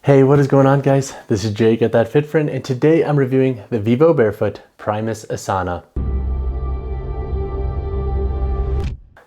Hey, what is going on, guys? This is Jake at That Fit Friend, and today I'm reviewing the Vivobarefoot Primus Asana.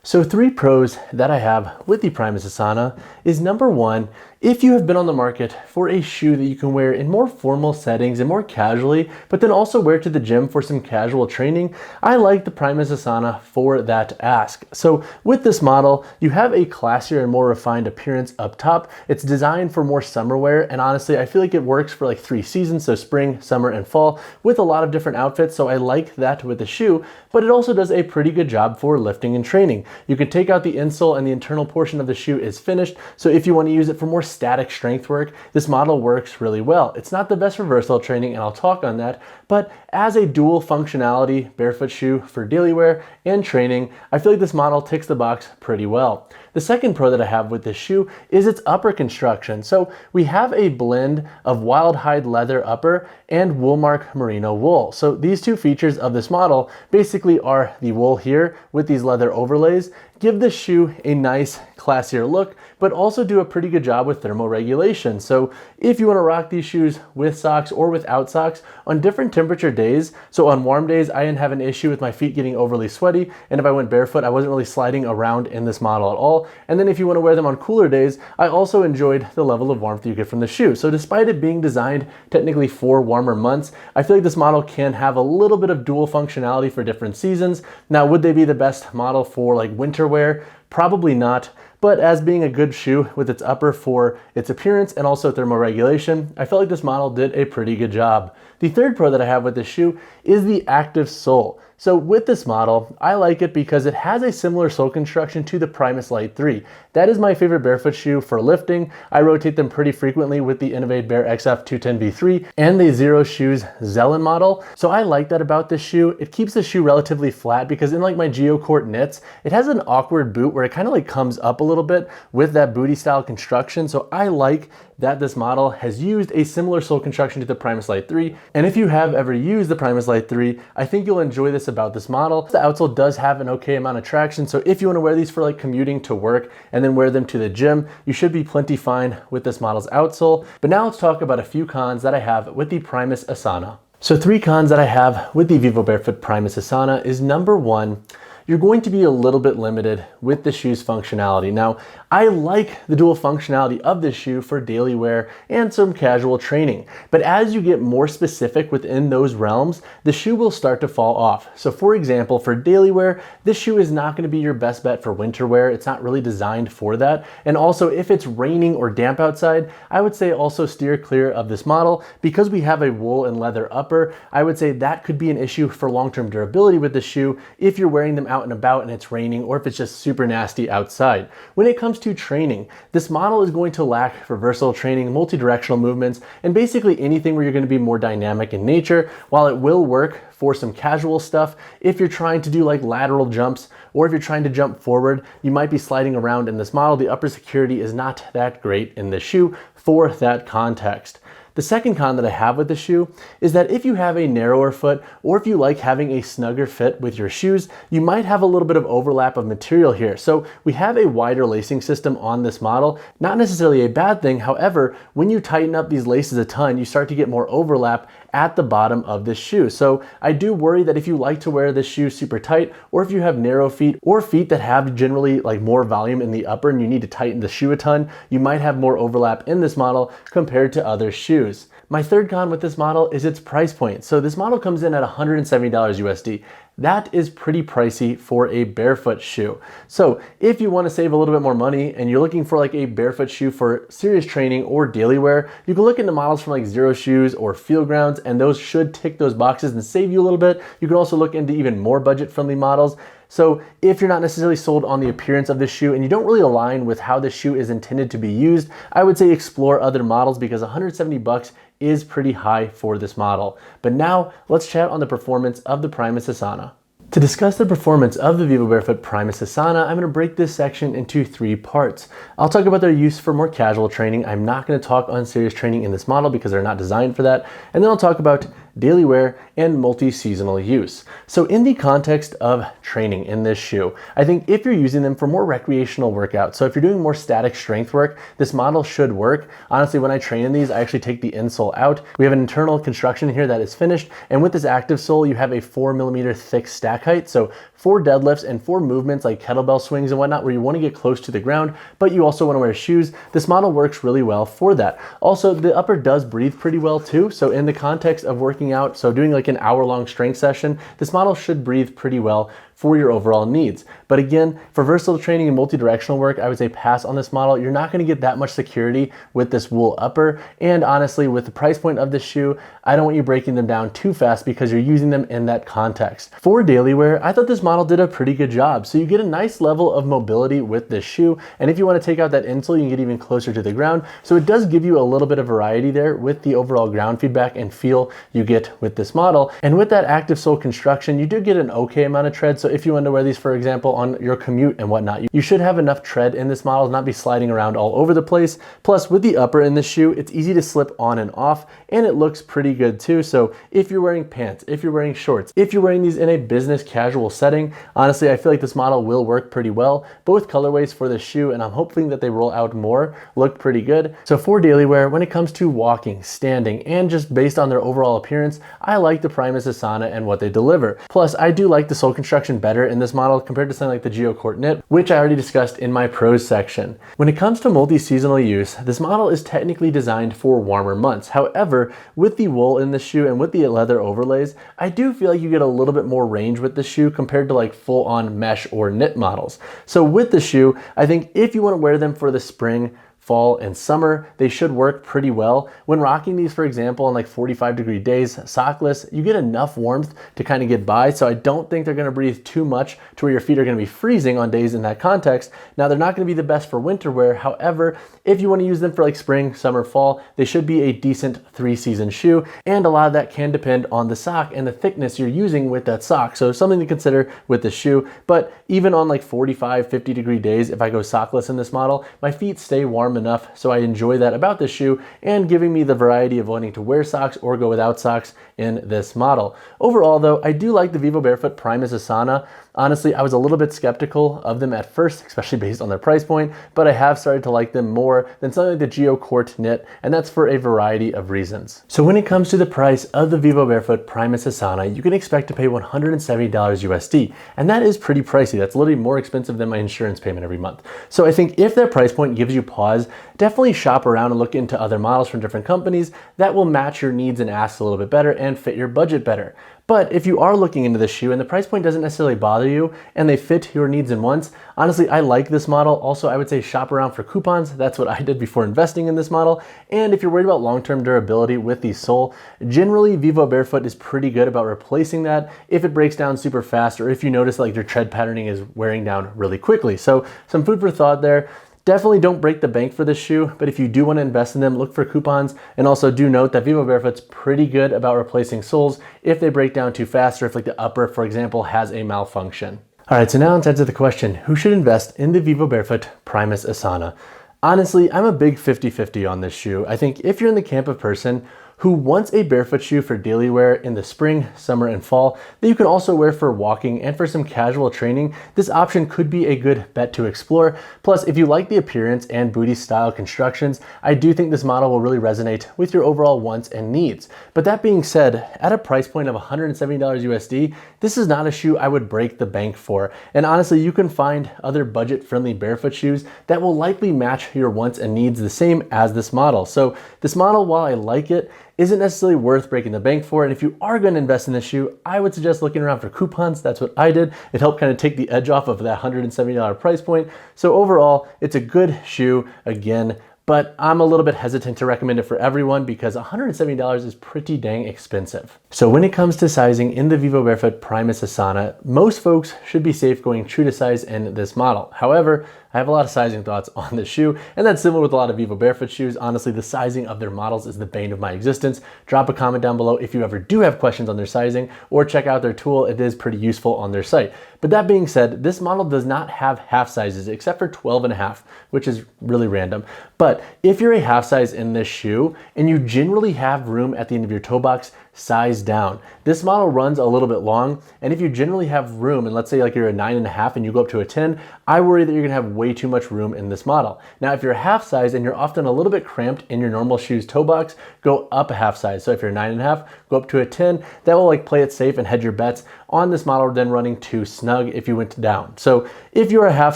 So 3 pros that I have with the Primus Asana is number 1, if you have been on the market for a shoe that you can wear in more formal settings and more casually, but then also wear to the gym for some casual training, I like the Primus Asana for that ask. So with this model, you have a classier and more refined appearance up top. It's designed for more summer wear, and honestly, I feel like it works for like 3 seasons, so spring, summer, and fall, with a lot of different outfits, so I like that with the shoe, but it also does a pretty good job for lifting and training. You can take out the insole and the internal portion of the shoe is finished, so if you want to use it for more static strength work, this model works really well. It's not the best for versatile training, and I'll talk on that, but as a dual functionality barefoot shoe for daily wear and training, I feel like this model ticks the box pretty well. The second pro that I have with this shoe is its upper construction. So we have a blend of wild hide leather upper and Woolmark merino wool. So these 2 features of this model basically are the wool here with these leather overlays, give this shoe a nice classier look, but also do a pretty good job with thermoregulation. So if you want to rock these shoes with socks or without socks on different temperature days, so on warm days, I didn't have an issue with my feet getting overly sweaty, and if I went barefoot, I wasn't really sliding around in this model at all. And then if you want to wear them on cooler days, I also enjoyed the level of warmth you get from the shoe. So despite it being designed technically for warmer months, I feel like this model can have a little bit of dual functionality for different seasons. Now, would they be the best model for like winter wear? Probably not, but as being a good shoe with its upper for its appearance and also thermoregulation, I felt like this model did a pretty good job. The third pro that I have with this shoe is the active sole. So with this model, I like it because it has a similar sole construction to the Primus Lite III. That is my favorite barefoot shoe for lifting. I rotate them pretty frequently with the Innovate Bare XF 210V3 and the Zero Shoes Zelen model. So I like that about this shoe. It keeps the shoe relatively flat because in like my Geo Court knits, it has an awkward boot where it kind of like comes up a little bit with that booty style construction. So I like that this model has used a similar sole construction to the Primus Lite III. And if you have ever used the Primus Lite III, I think you'll enjoy this about this model. The outsole does have an okay amount of traction, so if you want to wear these for like commuting to work and then wear them to the gym, you should be plenty fine with this model's outsole. But now let's talk about a few cons that I have with the Primus Asana. So 3 cons that I have with the Vivobarefoot Primus Asana is number 1, you're going to be a little bit limited with the shoe's functionality. Now, I like the dual functionality of this shoe for daily wear and some casual training, but as you get more specific within those realms, the shoe will start to fall off. So for example, for daily wear, this shoe is not going to be your best bet for winter wear. It's not really designed for that. And also, if it's raining or damp outside, I would say also steer clear of this model. Because we have a wool and leather upper, I would say that could be an issue for long-term durability with the shoe if you're wearing them out and about and it's raining, or if it's just super nasty outside. When it comes to training, this model is going to lack for versatile training, multi-directional movements, and basically anything where you're going to be more dynamic in nature. While it will work for some casual stuff, if you're trying to do like lateral jumps, or if you're trying to jump forward, you might be sliding around in this model. The upper security is not that great in this shoe for that context. The second con that I have with the shoe is that if you have a narrower foot, or if you like having a snugger fit with your shoes, you might have a little bit of overlap of material here. So we have a wider lacing system on this model, not necessarily a bad thing. However, when you tighten up these laces a ton, you start to get more overlap at the bottom of this shoe. So I do worry that if you like to wear this shoe super tight, or if you have narrow feet or feet that have generally like more volume in the upper and you need to tighten the shoe a ton, you might have more overlap in this model compared to other shoes. My third con with this model is its price point. So this model comes in at $170 USD. That is pretty pricey for a barefoot shoe. So if you want to save a little bit more money and you're looking for like a barefoot shoe for serious training or daily wear, you can look into models from like Zero Shoes or Field Grounds, and those should tick those boxes and save you a little bit. You can also look into even more budget-friendly models. So if you're not necessarily sold on the appearance of this shoe and you don't really align with how this shoe is intended to be used, I would say explore other models, because 170 bucks is pretty high for this model. But now let's chat on the performance of the Primus Asana. To discuss the performance of the Vivobarefoot Primus Asana, I'm going to break this section into 3 parts. I'll talk about their use for more casual training. I'm not going to talk on serious training in this model because they're not designed for that. And then I'll talk about daily wear, and multi-seasonal use. So in the context of training in this shoe, I think if you're using them for more recreational workouts, so if you're doing more static strength work, this model should work. Honestly, when I train in these, I actually take the insole out. We have an internal construction here that is finished, and with this active sole, you have a 4mm thick stack height, so 4 deadlifts and 4 movements like kettlebell swings and whatnot where you want to get close to the ground, but you also want to wear shoes. This model works really well for that. Also, the upper does breathe pretty well too, so in the context of working out, so doing like an hour-long strength session, this model should breathe pretty well for your overall needs. But again, for versatile training and multi-directional work, I would say pass on this model. You're not going to get that much security with this wool upper, and honestly, with the price point of this shoe, I don't want you breaking them down too fast because you're using them in that context. For daily wear, I thought this model did a pretty good job. So you get a nice level of mobility with this shoe, and if you want to take out that insole, you can get even closer to the ground. So it does give you a little bit of variety there with the overall ground feedback and feel you get with this model. And with that active sole construction, you do get an okay amount of tread. So if you want to wear these, for example, on your commute and whatnot, you should have enough tread in this model to not be sliding around all over the place. Plus, with the upper in this shoe, it's easy to slip on and off, and it looks pretty good too. So if you're wearing pants, if you're wearing shorts, if you're wearing these in a business casual setting, honestly, I feel like this model will work pretty well. Both colorways for this shoe, and I'm hoping that they roll out more, look pretty good. So for daily wear, when it comes to walking, standing, and just based on their overall appearance, I like the Primus Asana and what they deliver. Plus, I do like the sole construction better in this model compared to something like the Geo Court knit, which I already discussed in my pros section. When it comes to multi-seasonal use, this model is technically designed for warmer months. However, with the wool in the shoe and with the leather overlays, I do feel like you get a little bit more range with the shoe compared to like full-on mesh or knit models. So with the shoe, I think if you want to wear them for the spring, fall, and summer, they should work pretty well. When rocking these, for example, on like 45-degree days, sockless, you get enough warmth to kind of get by, so I don't think they're going to breathe too much to where your feet are going to be freezing on days in that context. Now, they're not going to be the best for winter wear. However, if you want to use them for like spring, summer, fall, they should be a decent 3-season shoe, and a lot of that can depend on the sock and the thickness you're using with that sock, so something to consider with the shoe. But even on like 45, 50-degree days, if I go sockless in this model, my feet stay warm enough, so I enjoy that about this shoe, and giving me the variety of wanting to wear socks or go without socks in this model. Overall though, I do like the Vivobarefoot Primus Asana. Honestly, I was a little bit skeptical of them at first, especially based on their price point, but I have started to like them more than something like the Geo Court knit, and that's for a variety of reasons. So when it comes to the price of the Vivobarefoot Primus Asana, you can expect to pay $170 USD, and that is pretty pricey. That's literally more expensive than my insurance payment every month. So I think if that price point gives you pause, definitely shop around and look into other models from different companies that will match your needs and asks a little bit better and fit your budget better. But if you are looking into this shoe and the price point doesn't necessarily bother you and they fit your needs and wants, honestly, I like this model. Also, I would say shop around for coupons. That's what I did before investing in this model. And if you're worried about long-term durability with the sole, generally Vivobarefoot is pretty good about replacing that if it breaks down super fast or if you notice like your tread patterning is wearing down really quickly. So some food for thought there. Definitely don't break the bank for this shoe, but if you do want to invest in them, look for coupons. And also do note that Vivobarefoot's pretty good about replacing soles if they break down too fast or if like the upper, for example, has a malfunction. All right, so now let's answer the question, who should invest in the Vivobarefoot Primus Asana? Honestly, I'm a big 50-50 on this shoe. I think if you're in the camp of person who wants a barefoot shoe for daily wear in the spring, summer, and fall that you can also wear for walking and for some casual training, this option could be a good bet to explore. Plus, if you like the appearance and booty style constructions, I do think this model will really resonate with your overall wants and needs. But that being said, at a price point of $170 USD, this is not a shoe I would break the bank for. And honestly, you can find other budget-friendly barefoot shoes that will likely match your wants and needs the same as this model. So this model, while I like it, isn't necessarily worth breaking the bank for. And if you are going to invest in this shoe, I would suggest looking around for coupons. That's what I did. It helped kind of take the edge off of that $170 price point. So overall, it's a good shoe again, but I'm a little bit hesitant to recommend it for everyone because $170 is pretty dang expensive. So when it comes to sizing in the Vivobarefoot Primus Asana, most folks should be safe going true to size in this model. However, I have a lot of sizing thoughts on this shoe, and that's similar with a lot of Vivobarefoot shoes. Honestly, the sizing of their models is the bane of my existence. Drop a comment down below if you ever do have questions on their sizing, or check out their tool. It is pretty useful on their site. But that being said, this model does not have half sizes except for 12.5, which is really random. But if you're a half size in this shoe and you generally have room at the end of your toe box, size down. This model runs a little bit long, and if you generally have room, and let's say like you're a 9.5 and you go up to a 10, I worry that you're gonna have way too much room in this model. Now, if you're a half size and you're often a little bit cramped in your normal shoes toe box, go up a half size. So if you're a 9.5, go up to a 10. That will like play it safe and hedge your bets on this model than running too snug if you went down. So if you're a half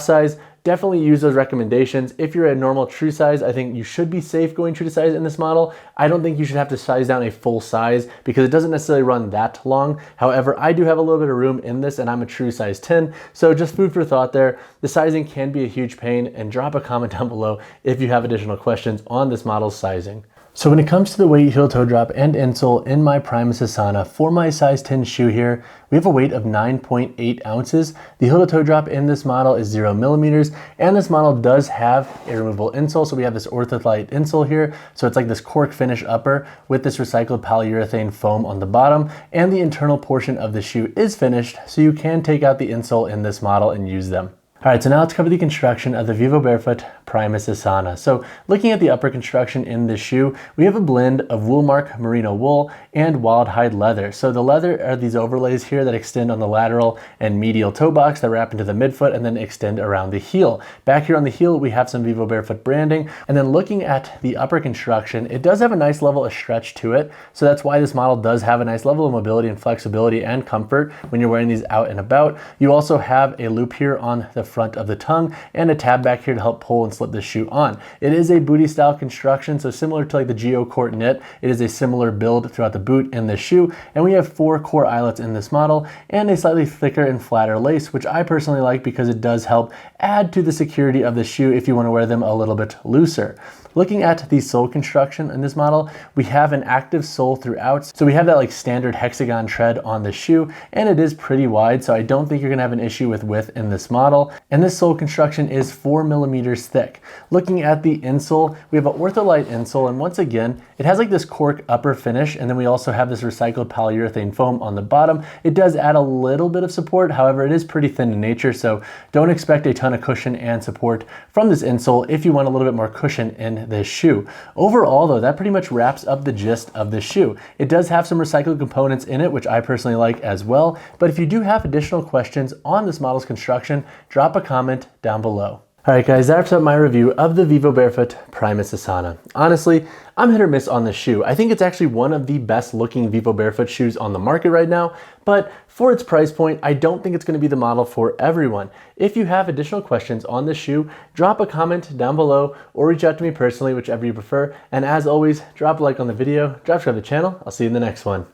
size, definitely use those recommendations. If you're a normal true size, I think you should be safe going true to size in this model. I don't think you should have to size down a full size because it doesn't necessarily run that long. However, I do have a little bit of room in this and I'm a true size 10. So just food for thought there. The sizing can be a huge pain, and drop a comment down below if you have additional questions on this model's sizing. So when it comes to the weight, heel toe drop, and insole in my Primus Asana for my size 10 shoe here, we have a weight of 9.8 ounces. The heel to toe drop in this model is 0 millimeters, and this model does have a removable insole. So we have this Ortholite insole here. So it's like this cork finish upper with this recycled polyurethane foam on the bottom, and the internal portion of the shoe is finished, so you can take out the insole in this model and use them. All right, so now let's cover the construction of the Vivobarefoot Primus Asana. So looking at the upper construction in this shoe, we have a blend of Woolmark merino wool and wild hide leather. So the leather are these overlays here that extend on the lateral and medial toe box that wrap into the midfoot and then extend around the heel. Back here on the heel, we have some Vivobarefoot branding. And then looking at the upper construction, it does have a nice level of stretch to it. So that's why this model does have a nice level of mobility and flexibility and comfort when you're wearing these out and about. You also have a loop here on the front of the tongue and a tab back here to help pull and slip the shoe on. It is a booty style construction, so similar to like the Geo Court knit, it is a similar build throughout the boot in this shoe, and we have 4 core eyelets in this model and a slightly thicker and flatter lace, which I personally like because it does help add to the security of the shoe if you want to wear them a little bit looser. Looking at the sole construction in this model, we have an active sole throughout. So we have that like standard hexagon tread on the shoe, and it is pretty wide, so I don't think you're gonna have an issue with width in this model. And this sole construction is 4 millimeters thick. Looking at the insole, we have an Ortholite insole, and once again, it has like this cork upper finish, and then we also have this recycled polyurethane foam on the bottom. It does add a little bit of support, however, it is pretty thin in nature, so don't expect a ton of cushion and support from this insole if you want a little bit more cushion in this shoe. Overall though, that pretty much wraps up the gist of this shoe. It does have some recycled components in it, which I personally like as well, but if you do have additional questions on this model's construction, drop a comment down below. All right guys, that wraps up my review of the Vivobarefoot Primus Asana. Honestly, I'm hit or miss on this shoe. I think it's actually one of the best looking Vivobarefoot shoes on the market right now, but for its price point, I don't think it's gonna be the model for everyone. If you have additional questions on this shoe, drop a comment down below or reach out to me personally, whichever you prefer. And as always, drop a like on the video, subscribe to the channel. I'll see you in the next one.